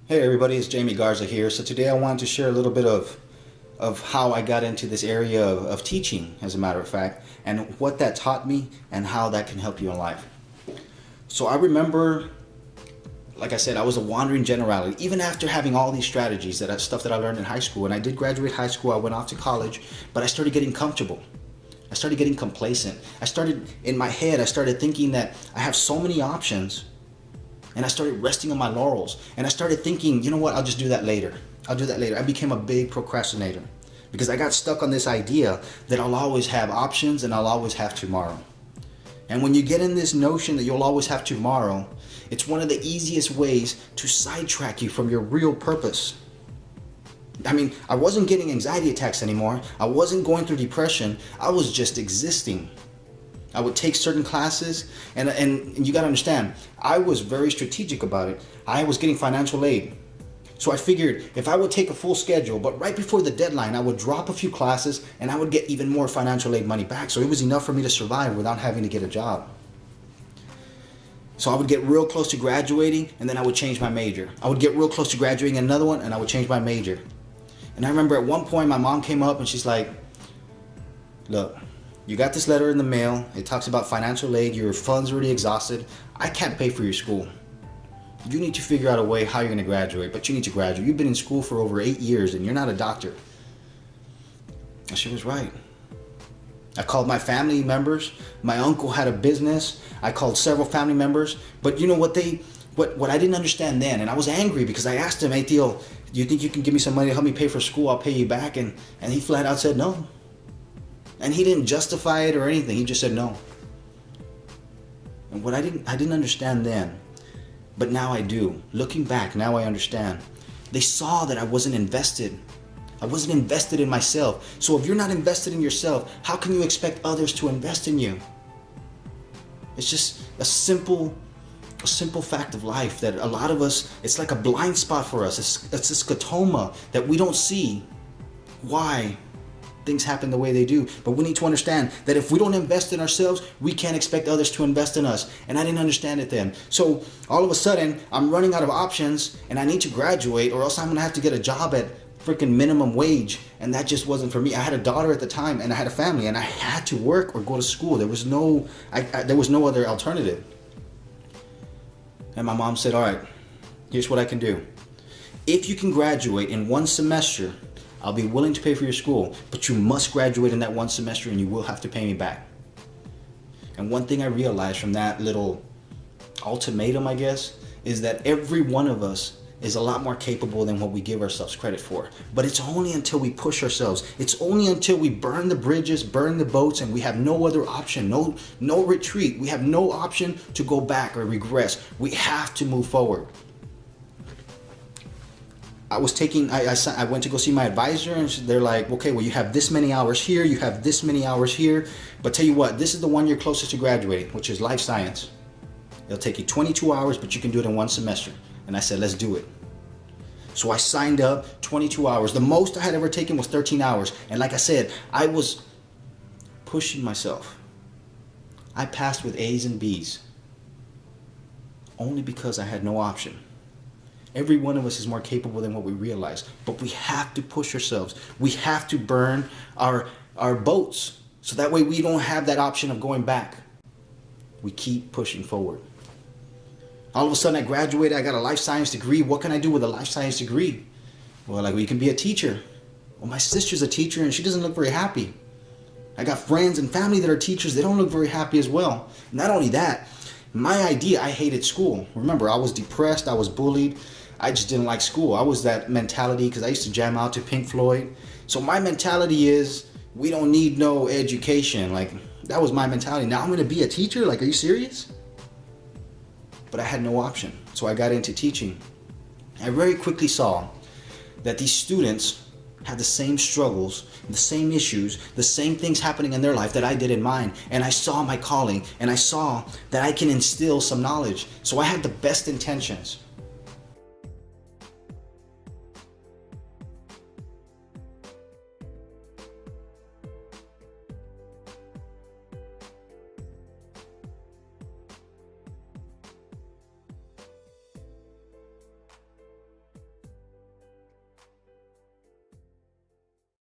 Hey everybody, it's Jaime Garza here. So today I wanted to share a little bit of how I got into this area of teaching, as a matter of fact, and what that taught me and how that can help you in life. So I remember, like I said, I was a wandering generality. Even after having all these strategies, stuff that I learned in high school, and I did graduate high school, I went off to college, but I started getting comfortable. I started getting complacent. In my head, I started thinking that I have so many options. And I started resting on my laurels. And I started thinking, you know what, I'll just do that later. I'll do that later. I became a big procrastinator because I got stuck on this idea that I'll always have options and I'll always have tomorrow. And when you get in this notion that you'll always have tomorrow, it's one of the easiest ways to sidetrack you from your real purpose. I mean, I wasn't getting anxiety attacks anymore. I wasn't going through depression. I was just existing. I would take certain classes, and you got to understand, I was very strategic about it. I was getting financial aid. So I figured if I would take a full schedule, but right before the deadline, I would drop a few classes and I would get even more financial aid money back. So it was enough for me to survive without having to get a job. So I would get real close to graduating and then I would change my major. I would get real close to graduating another one and I would change my major. And I remember at one point my mom came up and she's like, look, you got this letter in the mail. It talks about financial aid. Your funds are already exhausted. I can't pay for your school. You need to figure out a way how you're going to graduate, but you need to graduate. You've been in school for over 8 years and you're not a doctor. And she was right. I called my family members. My uncle had a business. I called several family members. But you know what I didn't understand then, and I was angry because I asked him, hey Theo, do you think you can give me some money to help me pay for school? I'll pay you back. And he flat out said no. And he didn't justify it or anything. He just said no. And I didn't understand then, but now I do. Looking back, now I understand. They saw that I wasn't invested. I wasn't invested in myself. So if you're not invested in yourself, how can you expect others to invest in you? It's just a simple fact of life that a lot of us, it's like a blind spot for us. It's a scotoma that we don't see why things happen the way they do. But we need to understand that if we don't invest in ourselves, we can't expect others to invest in us. And I didn't understand it then. So all of a sudden, I'm running out of options and I need to graduate or else I'm gonna have to get a job at freaking minimum wage. And that just wasn't for me. I had a daughter at the time and I had a family and I had to work or go to school. There was no other alternative. And my mom said, all right, here's what I can do. If you can graduate in one semester, I'll be willing to pay for your school, but you must graduate in that one semester and you will have to pay me back. And one thing I realized from that little ultimatum, I guess, is that every one of us is a lot more capable than what we give ourselves credit for. But it's only until we push ourselves. It's only until we burn the bridges, burn the boats, and we have no other option, no retreat. We have no option to go back or regress. We have to move forward. I went to go see my advisor and they're like, okay, well, you have this many hours here, you have this many hours here, but tell you what, this is the one you're closest to graduating, which is life science. It'll take you 22 hours, but you can do it in one semester. And I said, let's do it. So I signed up 22 hours. The most I had ever taken was 13 hours. And like I said, I was pushing myself. I passed with A's and B's only because I had no option. Every one of us is more capable than what we realize, but we have to push ourselves. We have to burn our boats so that way we don't have that option of going back. We keep pushing forward. All of a sudden I graduated, I got a life science degree. What can I do with a life science degree? Well, you can be a teacher. Well, my sister's a teacher and she doesn't look very happy. I got friends and family that are teachers. They don't look very happy as well. Not only that, I hated school. Remember, I was depressed, I was bullied. I just didn't like school. I was that mentality because I used to jam out to Pink Floyd. So my mentality is, we don't need no education. Like, that was my mentality. Now I'm going to be a teacher? Like, are you serious? But I had no option. So I got into teaching. I very quickly saw that these students had the same struggles, the same issues, the same things happening in their life that I did in mine. And I saw my calling and I saw that I can instill some knowledge. So I had the best intentions.